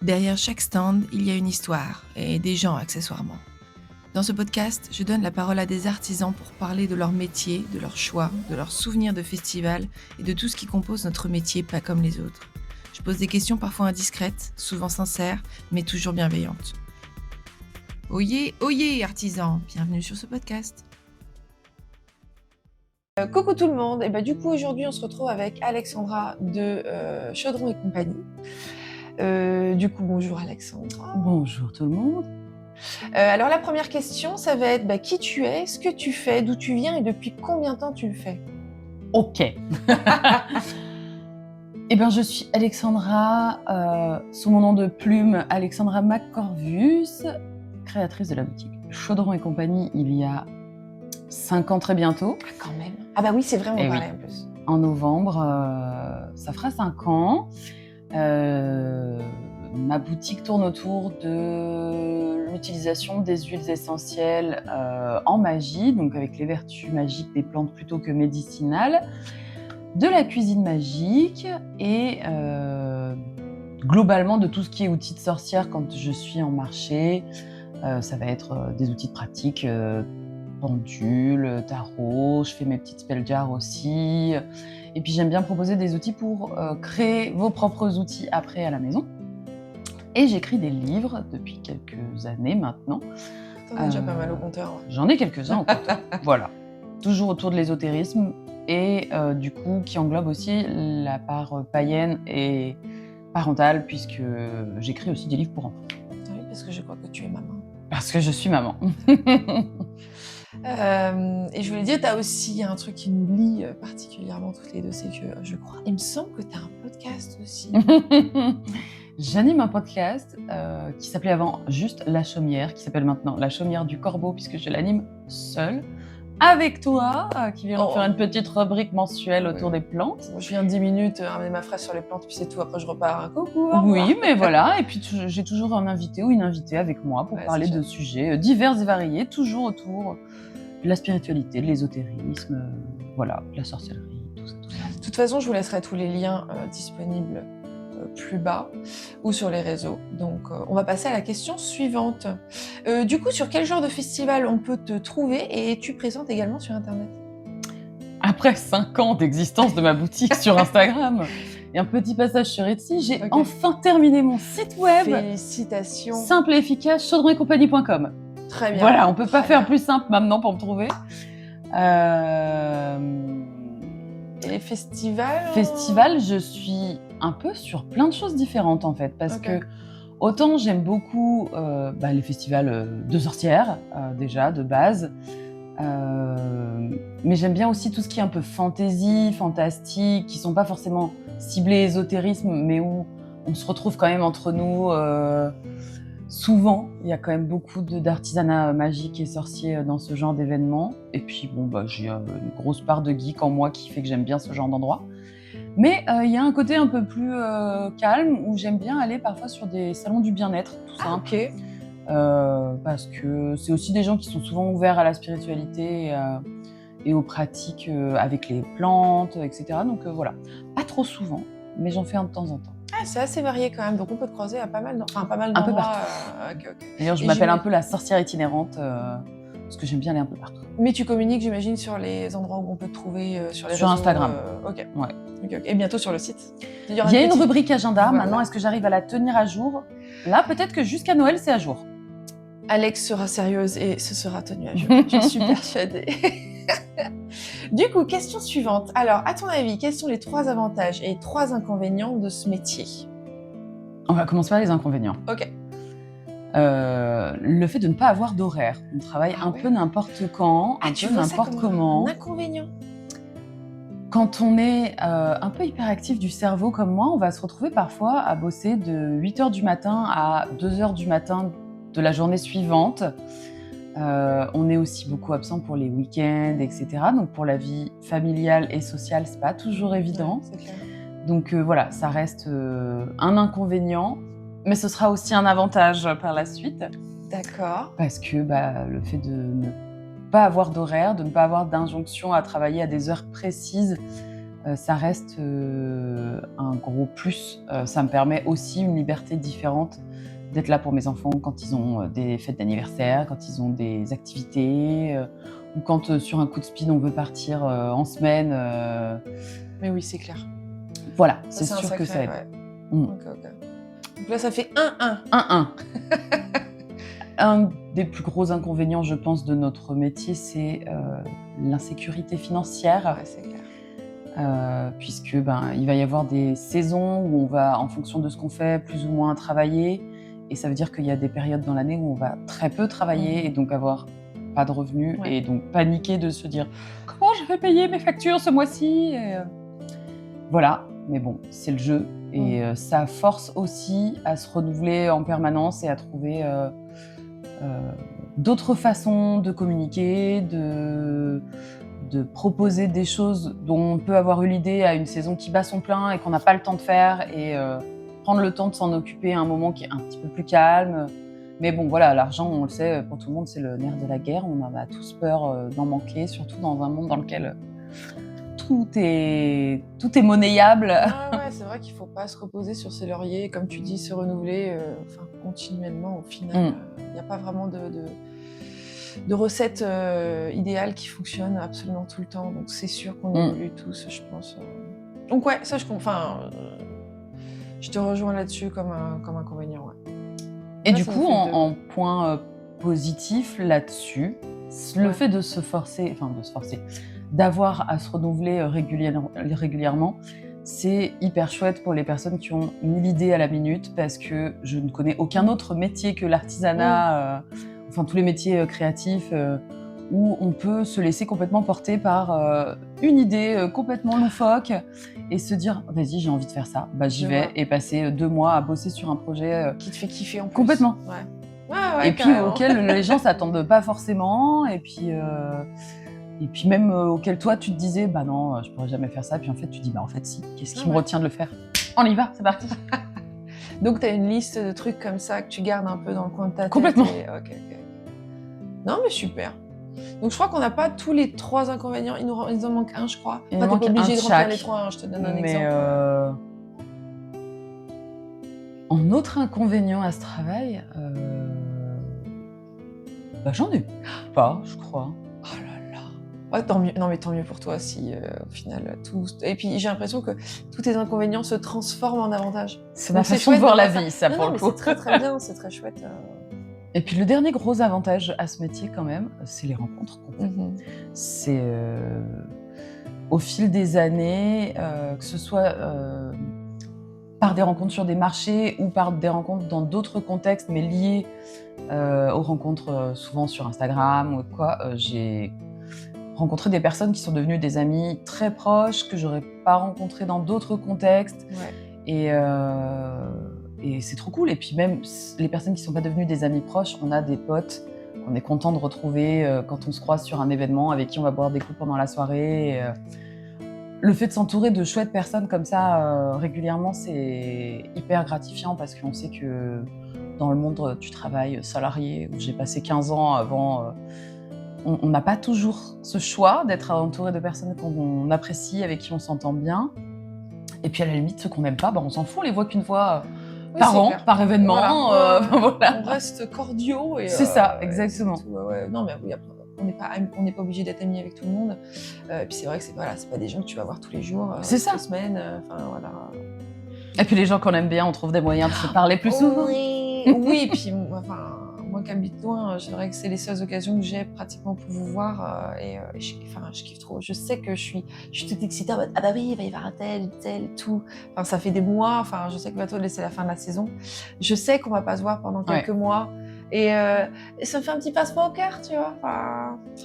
Derrière chaque stand, il y a une histoire et des gens accessoirement. Dans ce podcast, je donne la parole à des artisans pour parler de leur métier, de leurs choix, de leurs souvenirs de festival et de tout ce qui compose notre métier pas comme les autres. Je pose des questions parfois indiscrètes, souvent sincères, mais toujours bienveillantes. Oyez, oyez, artisans, bienvenue sur ce podcast. Coucou tout le monde, et du coup aujourd'hui on se retrouve avec Alexandra de Chaudron et compagnie. Du coup bonjour Alexandra. Bonjour tout le monde. Alors la première question ça va être qui tu es, ce que tu fais, d'où tu viens et depuis combien de temps tu le fais? Ok. Je suis Alexandra, sous mon nom de plume, Alexandra McCorvus, créatrice de la boutique Chaudron et compagnie il y a 5 ans très bientôt. Ah quand même. Ah bah oui c'est vrai, on en parlait en plus. En novembre, ça fera 5 ans. Ma boutique tourne autour de l'utilisation des huiles essentielles en magie, donc avec les vertus magiques des plantes plutôt que médicinales, de la cuisine magique et globalement de tout ce qui est outils de sorcière quand je suis en marché. Ça va être des outils de pratique, pendule, tarot, je fais mes petites spell jars aussi. Et puis j'aime bien proposer des outils pour créer vos propres outils après à la maison. Et j'écris des livres depuis quelques années maintenant. T'en as déjà pas mal au compteur. Ouais. J'en ai quelques-uns au compteur. Voilà. Toujours autour de l'ésotérisme et du coup qui englobe aussi la part païenne et parentale puisque j'écris aussi des livres pour enfants. Oui, parce que je crois que tu es maman. Parce que je suis maman. Et je voulais dire, tu as aussi un truc qui nous lie particulièrement toutes les deux, c'est que je crois, il me semble que tu as un podcast aussi. J'anime un podcast qui s'appelait avant juste La Chaumière, qui s'appelle maintenant La Chaumière du Corbeau, puisque je l'anime seule, avec toi, qui vient faire une petite rubrique mensuelle autour des plantes. Je viens 10 minutes ramener ma fraise sur les plantes, puis c'est tout, après je repars. Coucou, oui, mais voilà, et puis j'ai toujours un invité ou une invitée avec moi pour parler de sujets divers et variés, toujours autour de la spiritualité, de l'ésotérisme, voilà, de la sorcellerie, tout ça. De toute façon, je vous laisserai tous les liens disponibles plus bas ou sur les réseaux. Donc, on va passer à la question suivante. Du coup, sur quel genre de festival on peut te trouver et es-tu présente également sur Internet? Après 5 ans d'existence de ma boutique sur Instagram et un petit passage sur Etsy, j'ai enfin terminé mon site web. Félicitations. Simple et efficace, chaudronetcompagnie.com. Très bien. Voilà, on peut pas faire plus simple maintenant pour me trouver. Et festival? Festival, je suis un peu sur plein de choses différentes en fait, parce que autant j'aime beaucoup les festivals de sorcières, déjà, de base, mais j'aime bien aussi tout ce qui est un peu fantasy, fantastique, qui sont pas forcément ciblés ésotérisme, mais où on se retrouve quand même entre nous. Souvent, il y a quand même beaucoup d'artisanat magique et sorcier dans ce genre d'événements. Et puis, j'ai une grosse part de geek en moi qui fait que j'aime bien ce genre d'endroit. Mais il y a un côté un peu plus calme où j'aime bien aller parfois sur des salons du bien-être, tout simple. Parce que c'est aussi des gens qui sont souvent ouverts à la spiritualité et aux pratiques avec les plantes, etc. Donc voilà, pas trop souvent, mais j'en fais un de temps en temps. Ah, c'est assez varié quand même, donc on peut te croiser à pas mal d'endroits. Un peu partout. D'ailleurs, je m'appelle un peu la sorcière itinérante, parce que j'aime bien aller un peu partout. Mais tu communiques, j'imagine, sur les endroits où on peut te trouver sur les réseaux. Sur Instagram. Ok. Ouais. Et bientôt sur le site. Il y a une rubrique agenda, maintenant, est-ce que j'arrive à la tenir à jour? Là, peut-être que jusqu'à Noël, c'est à jour. Alex sera sérieuse et ce sera tenu à jour, j'en suis persuadée. Du coup, question suivante. Alors, à ton avis, quels sont les 3 avantages et 3 inconvénients de ce métier? On va commencer par les inconvénients. Ok. Le fait de ne pas avoir d'horaire. On travaille un peu n'importe quand, un peu n'importe comment. Un inconvénient. Quand on est un peu hyperactif du cerveau comme moi, on va se retrouver parfois à bosser de 8h du matin à 2h du matin de la journée suivante. On est aussi beaucoup absent pour les week-ends, etc. Donc pour la vie familiale et sociale, c'est pas toujours évident. Ouais, c'est clair. Donc voilà, ça reste un inconvénient, mais ce sera aussi un avantage par la suite. D'accord. Parce que le fait de ne pas avoir d'horaire, de ne pas avoir d'injonction à travailler à des heures précises, ça reste un gros plus. Ça me permet aussi une liberté différente d'être là pour mes enfants quand ils ont des fêtes d'anniversaire, quand ils ont des activités, ou quand sur un coup de speed on veut partir en semaine. Mais oui, c'est clair. Voilà, Ça, c'est c'est un sûr que ça sacré, aide. ouais. Ok. Donc là, ça fait 1-1. 1-1. Un des plus gros inconvénients, je pense, de notre métier, c'est l'insécurité financière. Ouais, c'est clair. Puisque il va y avoir des saisons où on va, en fonction de ce qu'on fait, plus ou moins travailler. Et ça veut dire qu'il y a des périodes dans l'année où on va très peu travailler et donc avoir pas de revenus et donc paniquer de se dire comment je vais payer mes factures ce mois-ci Voilà, mais bon, c'est le jeu et ça force aussi à se renouveler en permanence et à trouver d'autres façons de communiquer, de proposer des choses dont on peut avoir eu l'idée à une saison qui bat son plein et qu'on n'a pas le temps de faire et prendre le temps de s'en occuper à un moment qui est un petit peu plus calme. Mais bon, voilà, l'argent, on le sait, pour tout le monde, c'est le nerf de la guerre. On en a tous peur d'en manquer, surtout dans un monde dans lequel tout est monnayable. Ah ouais, c'est vrai qu'il ne faut pas se reposer sur ses lauriers, comme tu dis, se renouveler continuellement. Au final, il n'y a pas vraiment de recette idéale qui fonctionne absolument tout le temps. Donc c'est sûr qu'on évolue tous, je pense. Donc ouais, ça je comprends. Je te rejoins là-dessus comme inconvénient. Ouais. Et du coup, en point positif là-dessus, le fait de se forcer, d'avoir à se renouveler régulièrement, c'est hyper chouette pour les personnes qui ont 1000 idées à la minute parce que je ne connais aucun autre métier que l'artisanat, tous les métiers créatifs où on peut se laisser complètement porter par une idée complètement loufoque et se dire « vas-y, j'ai envie de faire ça, j'y vais » et passer 2 mois à bosser sur un projet qui te fait kiffer en plus. Complètement. Ouais, et puis auquel les gens s'attendent pas forcément et puis même auquel toi tu te disais non, je pourrais jamais faire ça, puis en fait tu dis en fait si, qu'est-ce qui me retient de le faire? On y va, c'est parti. Donc tu as une liste de trucs comme ça que tu gardes un peu dans le coin de ta tête. Complètement. Ok. Non mais super. Donc je crois qu'on n'a pas tous les 3 inconvénients, il nous en manque un je crois. Il t'es pas manque obligé un de de remplir chaque. les 3, hein, je te donne un Mais exemple. en autre inconvénient à ce travail, j'en ai pas, je crois. Oh là là. Ouais, tant mieux. Non mais tant mieux pour toi si au final tout. Et puis j'ai l'impression que tous tes inconvénients se transforment en avantages. C'est ma façon de voir la vie, ça pour le coup. C'est très bien, c'est très chouette. Et puis le dernier gros avantage à ce métier quand même, c'est les rencontres qu'on fait. C'est au fil des années, que ce soit par des rencontres sur des marchés ou par des rencontres dans d'autres contextes, mais liées aux rencontres souvent sur Instagram ou quoi, j'ai rencontré des personnes qui sont devenues des amis très proches, que j'aurais pas rencontrées dans d'autres contextes. Et c'est trop cool. Et puis même les personnes qui ne sont pas devenues des amis proches, on a des potes qu'on est content de retrouver quand on se croise sur un événement, avec qui on va boire des coups pendant la soirée. Le fait de s'entourer de chouettes personnes comme ça régulièrement, c'est hyper gratifiant parce qu'on sait que dans le monde du travail salarié, où j'ai passé 15 ans avant, on n'a pas toujours ce choix d'être entouré de personnes qu'on apprécie, avec qui on s'entend bien. Et puis à la limite, ceux qu'on n'aime pas, on s'en fout, on les voit qu'une fois par an, par événement. Voilà. On reste cordiaux. C'est ça, exactement. Non, mais oui, après, on n'est pas obligé d'être amis avec tout le monde. Et puis c'est vrai que c'est pas des gens que tu vas voir tous les jours, toutes les semaines. Voilà. Et puis les gens qu'on aime bien, on trouve des moyens de se parler plus souvent. Oui, et puis moi qui habite loin, c'est vrai que c'est les seules occasions que j'ai pratiquement pour vous voir. Je kiffe trop. Je sais que je suis toute excitée. Ah bah oui, il va y avoir un tel, tout. Ça fait des mois. Je sais que bientôt c'est la fin de la saison. Je sais qu'on va pas se voir pendant quelques mois. Et ça me fait un petit passeport au cœur, tu vois.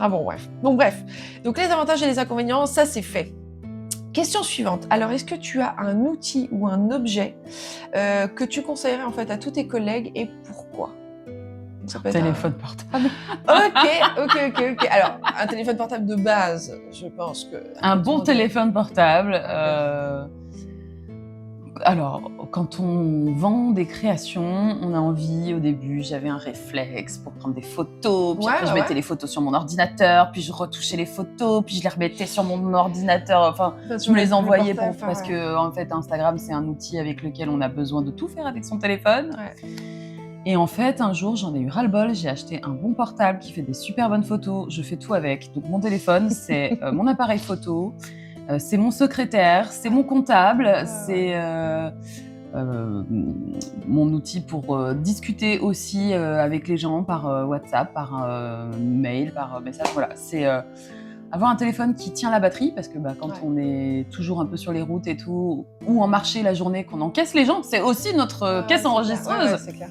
Bref. Donc les avantages et les inconvénients, ça c'est fait. Question suivante. Alors, est-ce que tu as un outil ou un objet que tu conseillerais en fait à tous tes collègues et pourquoi? Ça peut être téléphone portable. Ok. Alors, un téléphone portable de base, je pense que... Un bon téléphone portable Alors, quand on vend des créations, on a envie, au début, j'avais un réflexe pour prendre des photos, puis Ouais, après je ouais, mettais les photos sur mon ordinateur, puis je retouchais les photos, puis je les remettais sur mon ordinateur, enfin, Enfin, je sur me les le envoyais portable, enfin, parce ouais. que, en fait, Instagram, c'est un outil avec lequel on a besoin de tout faire avec son téléphone. Ouais. Et en fait, un jour, j'en ai eu ras-le-bol, j'ai acheté un bon portable qui fait des super bonnes photos, je fais tout avec. Donc mon téléphone, c'est mon appareil photo, c'est mon secrétaire, c'est mon comptable, c'est mon outil pour discuter aussi avec les gens par WhatsApp, par mail, par message. Voilà, c'est avoir un téléphone qui tient la batterie, parce que quand Ouais. on est toujours un peu sur les routes et tout, ou en marché la journée, qu'on encaisse les gens, c'est aussi notre caisse C'est clair. enregistreuse. Ouais, c'est clair.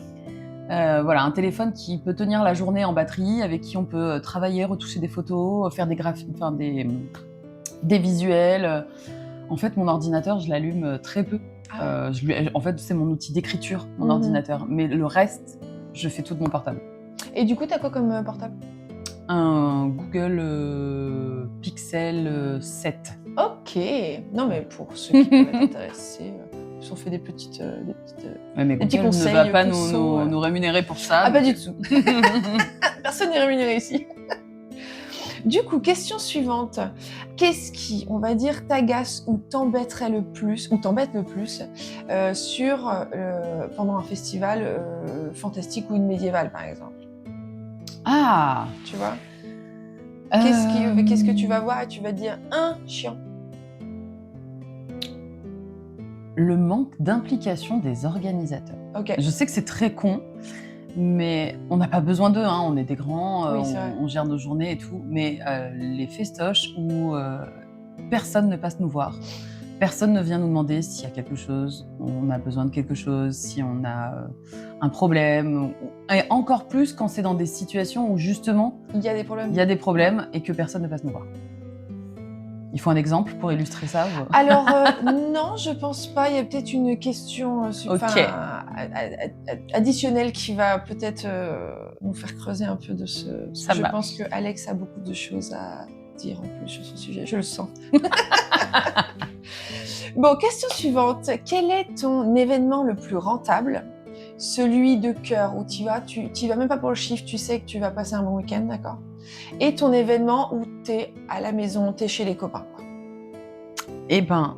Voilà, un téléphone qui peut tenir la journée en batterie, avec qui on peut travailler, retoucher des photos, faire des graphiques, enfin des visuels. En fait, mon ordinateur, je l'allume très peu. Ah ouais. En fait, c'est mon outil d'écriture, mon Mhm. ordinateur. Mais le reste, je fais tout de mon portable. Et du coup, t'as quoi comme portable? Un Google Pixel 7. Ok. Non, mais pour ceux qui peuvent être intéressés, ils ont fait des petites. Ouais, mais Des petits Google ne conseils va pas conso, nous rémunérer pour ça. Ah, pas donc- du tout. Personne n'est rémunéré ici. Du coup, question suivante. Qu'est-ce qui, on va dire, t'agace ou t'embêterait le plus, ou t'embête le plus, pendant un festival fantastique ou une médiévale, par exemple? Ah Tu vois? Qu'est-ce que tu vas voir et tu vas te dire chiant? Le manque d'implication des organisateurs. Ok. Je sais que c'est très con, mais on n'a pas besoin d'eux, hein, on est des grands, Oui, c'est vrai. on gère nos journées et tout, mais les festoches où personne ne passe nous voir, personne ne vient nous demander s'il y a quelque chose, on a besoin de quelque chose, si on a un problème, et encore plus quand c'est dans des situations où justement Il y a des problèmes. il y a des problèmes et que personne ne passe nous voir. Il faut un exemple pour illustrer ça ou... Alors, non, je pense pas. Il y a peut-être une question additionnelle qui va peut-être nous faire creuser un peu de ce. Ça Je marche. pense que Alex a beaucoup de choses à dire en plus sur ce sujet. Je le sens. Bon, question suivante. Quel est ton événement le plus rentable? Celui de cœur où tu vas même pas pour le chiffre, tu sais que tu vas passer un bon week-end, d'accord? Et ton événement où t'es à la maison, t'es chez les copains, quoi. Eh ben,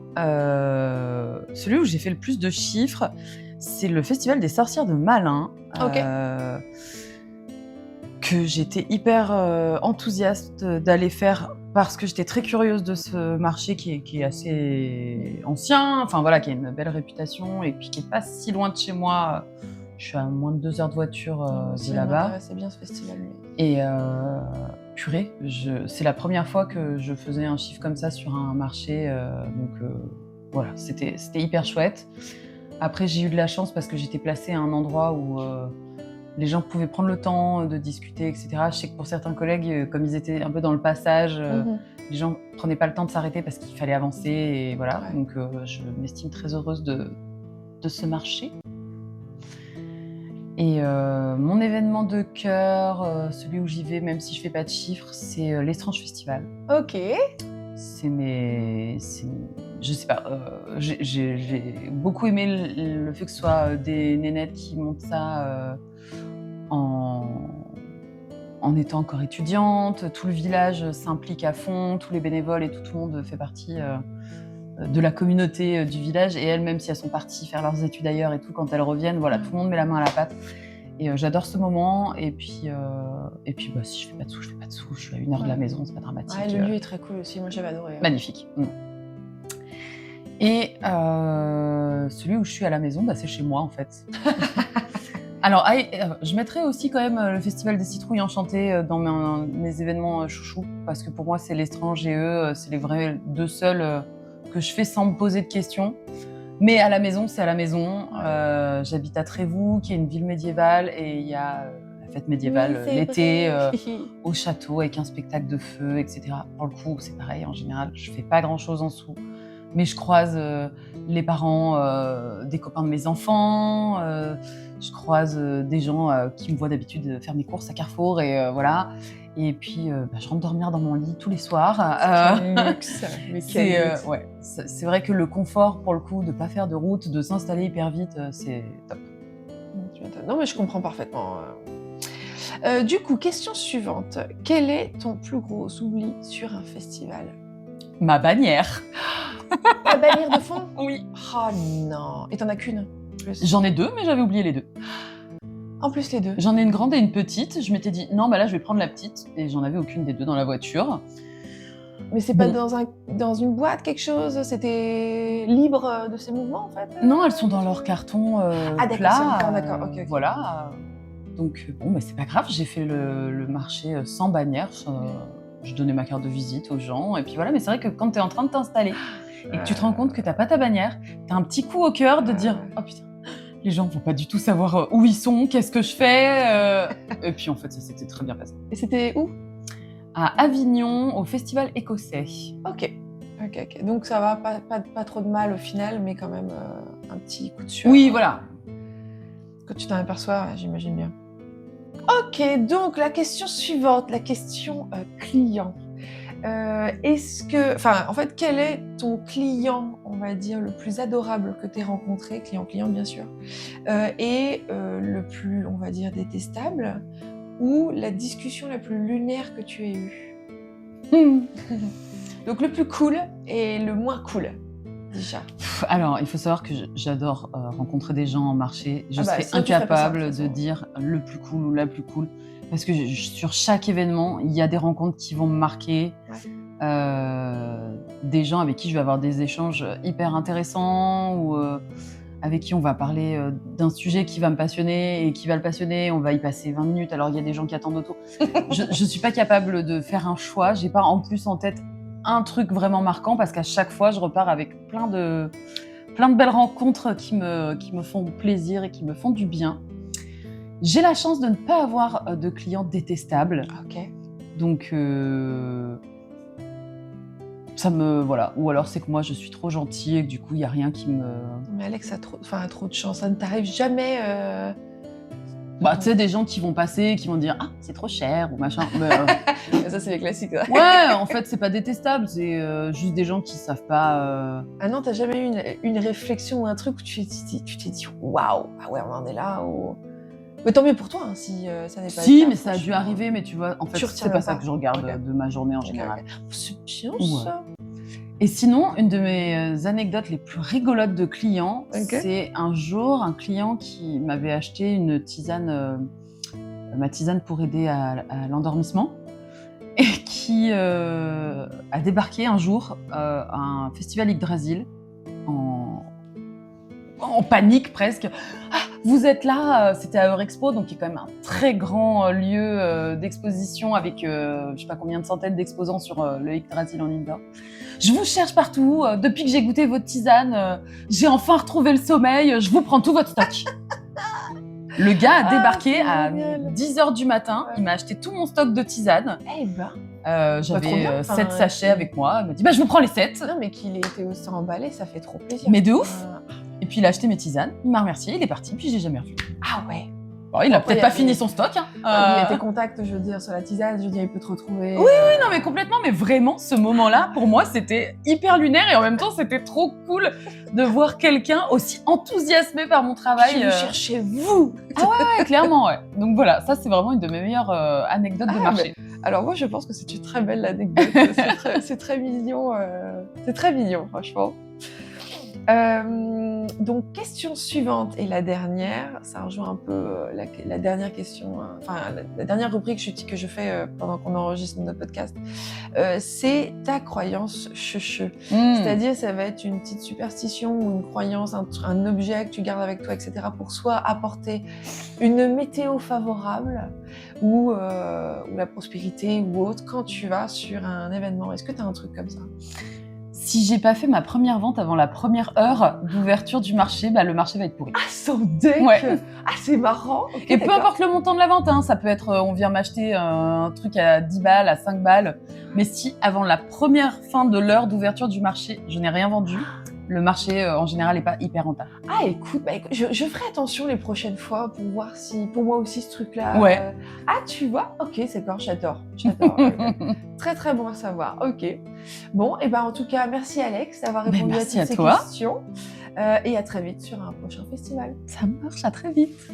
celui où j'ai fait le plus de chiffres, c'est le Festival des sorcières de Malin. Ok. Que j'étais hyper enthousiaste d'aller faire parce que j'étais très curieuse de ce marché qui est assez ancien, enfin voilà, qui a une belle réputation et puis qui est pas si loin de chez moi. Je suis à moins de 2 heures de voiture de là-bas. C'est bien ce festival. Et purée, c'est la première fois que je faisais un chiffre comme ça sur un marché. Voilà, c'était hyper chouette. Après, j'ai eu de la chance parce que j'étais placée à un endroit où les gens pouvaient prendre le temps de discuter, etc. Je sais que pour certains collègues, comme ils étaient un peu dans le passage, les gens ne prenaient pas le temps de s'arrêter parce qu'il fallait avancer. Et voilà. Ouais. Donc, je m'estime très heureuse de ce marché. Et mon événement de cœur, celui où j'y vais, même si je fais pas de chiffres, c'est l'Estrange Festival. Ok. Je sais pas, j'ai beaucoup aimé le fait que ce soit des nénettes qui montent ça en étant encore étudiante. Tout le village s'implique à fond, tous les bénévoles et tout le monde fait partie de la communauté du village. Et elles, même si elles sont parties faire leurs études ailleurs et tout, quand elles reviennent, voilà, tout le monde met la main à la pâte. Et j'adore ce moment. Et puis si je fais pas de sous, je fais pas de sous. Je suis à 1 heure de la maison, c'est pas dramatique. Ouais, le lieu est très cool aussi. Moi, j'avais adoré. Magnifique. Et celui où je suis à la maison, c'est chez moi en fait. Alors, je mettrais aussi quand même le Festival des Citrouilles Enchantées dans mes événements chouchous, parce que pour moi, c'est l'Estrange et eux, c'est les vrais deux seuls que je fais sans me poser de questions. Mais à la maison, c'est à la maison. J'habite à Trévoux, qui est une ville médiévale, et il y a la fête médiévale l'été au château avec un spectacle de feu, etc. Pour le coup, c'est pareil, en général, je fais pas grand-chose en dessous. Mais je croise les parents des copains de mes enfants, je croise des gens qui me voient d'habitude faire mes courses à Carrefour et voilà. Et puis, je rentre dormir dans mon lit tous les soirs. Quel luxe. Mais quel luxe. Ouais, c'est vrai que le confort, pour le coup, de ne pas faire de route, de s'installer hyper vite, c'est top. Tu m'étonnes. Non, mais je comprends parfaitement. Du coup, question suivante. Quel est ton plus gros oubli sur un festival? Ma bannière. Ta bannière de fond? Oui. Oh non. Et t'en as qu'une? Plus. J'en ai 2, mais j'avais oublié les 2. En plus, les deux. J'en ai une grande et une petite. Je m'étais dit, non, bah là, je vais prendre la petite. Et j'en avais aucune des 2 dans la voiture. Mais c'est pas dans une boîte, quelque chose? C'était libre de ses mouvements, en fait? Non, elles sont dans leur carton d'accord, plat. d'accord, ok. Voilà. Donc, bon, mais c'est pas grave. J'ai fait le marché sans bannière. Je donnais ma carte de visite aux gens. Et puis voilà, mais c'est vrai que quand tu es en train de t'installer et que tu te rends compte que t'as pas ta bannière, t'as un petit coup au cœur de dire, oh putain, les gens vont pas du tout savoir où ils sont, qu'est-ce que je fais. Et puis en fait, ça s'était très bien passé. Et c'était où? À Avignon, au festival écossais. Ok. Donc ça va, pas trop de mal au final, mais quand même un petit coup de sueur. Oui, voilà. Quand tu t'en aperçois, j'imagine bien. Ok, donc la question suivante, la question client. Quel est ton client, on va dire, le plus adorable que tu aies rencontré, client bien sûr, et le plus, on va dire, détestable, ou la discussion la plus lunaire que tu aies eue? Donc le plus cool et le moins cool, déjà. Alors, il faut savoir que j'adore rencontrer des gens en marché. Je serais ça, tu ferais pas ça, de incapable toute de façon. dire le plus cool ou la plus cool. Parce que sur chaque événement, il y a des rencontres qui vont me marquer. Des gens avec qui je vais avoir des échanges hyper intéressants ou avec qui on va parler d'un sujet qui va me passionner et qui va le passionner. On va y passer 20 minutes. Alors, il y a des gens qui attendent autour. Je ne suis pas capable de faire un choix. Je n'ai pas en plus en tête un truc vraiment marquant parce qu'à chaque fois, je repars avec plein de belles rencontres qui me font plaisir et qui me font du bien. J'ai la chance de ne pas avoir de clients détestables. Ok. Donc, ça me... Voilà. Ou alors, c'est que moi, je suis trop gentille et que du coup, il n'y a rien qui me... Mais Alex a trop de chance. Ça ne t'arrive jamais... Bah, tu sais, des gens qui vont passer, qui vont dire « Ah, c'est trop cher » ou machin. Mais, Ça, c'est les classiques. Ça. ouais, en fait, c'est pas détestable. C'est juste des gens qui savent pas... Ah non, t'as jamais eu une réflexion ou un truc où tu t'es dit « Waouh, ah ouais, on en est là » ou... Mais tant mieux pour toi, hein, si ça n'est pas Si, le cas, mais ça a dû arriver, mais tu vois, en fait, Tu c'est retiens pas même ça pas. que je regarde Ok. de ma journée en Ok. général. C'est bien, Ouais. ça. Et sinon, une de mes anecdotes les plus rigolotes de clients, Ok. c'est un jour un client qui m'avait acheté une tisane, ma tisane pour aider à l'endormissement, et qui a débarqué un jour à un festival Yggdrasil en panique presque. Ah, vous êtes là, c'était à Eurexpo, donc qui est quand même un très grand lieu d'exposition avec je sais pas combien de centaines d'exposants sur le Yggdrasil en indoor. Je vous cherche partout, depuis que j'ai goûté votre tisane, j'ai enfin retrouvé le sommeil, je vous prends tout votre stock. Le gars a débarqué à génial. 10h du matin, il m'a acheté tout mon stock de tisane. Eh ben. trop J'avais bien, 7 enfin, sachets avec moi, il m'a dit bah, je vous prends les 7. Non, mais qu'il ait été aussi emballé, ça fait trop plaisir. Mais de ouf. Et puis il a acheté mes tisanes, il m'a remercié, il est parti, puis je l'ai jamais revu. Ah ouais. Bon, il a Après, peut-être il y a pas fini des- son stock. Hein. Il y a tes contacts, je veux dire, sur la tisane, je veux dire, il peut te retrouver. Oui, non mais complètement, mais vraiment ce moment-là, pour moi, c'était hyper lunaire et en même temps, c'était trop cool de voir quelqu'un aussi enthousiasmé par mon travail. Je vous cherchez, vous. Ah ouais, clairement, ouais. Donc voilà, ça c'est vraiment une de mes meilleures anecdotes de marché. Alors moi, je pense que c'est une très belle anecdote. C'est très mignon. C'est très mignon, franchement. Donc, question suivante et la dernière, ça rejoint un peu la dernière question, la dernière rubrique que je fais pendant qu'on enregistre notre podcast, c'est ta croyance chuchu. C'est-à-dire, ça va être une petite superstition ou une croyance, un objet que tu gardes avec toi, etc., pour soit apporter une météo favorable ou la prospérité ou autre quand tu vas sur un événement. Est-ce que tu as un truc comme ça? Si j'ai pas fait ma première vente avant la première heure d'ouverture du marché, bah, le marché va être pourri. Ah, sans deck. Ouais. Ah, c'est marrant. Ok, Et peu d'accord. importe le montant de la vente, hein, ça peut être on vient m'acheter un truc à 10 balles, à 5 balles, mais si avant la première fin de l'heure d'ouverture du marché, je n'ai rien vendu, le marché en général n'est pas hyper rentable. Ah, écoute, je ferai attention les prochaines fois pour voir si, pour moi aussi, ce truc-là. Ouais. Ah, tu vois? Ok, d'accord, j'adore. Ok. Très, très bon à savoir. Ok. Bon, et ben en tout cas, merci Alex d'avoir répondu à merci toutes à ces toi. questions. Et à très vite sur un prochain festival. Ça marche, à très vite.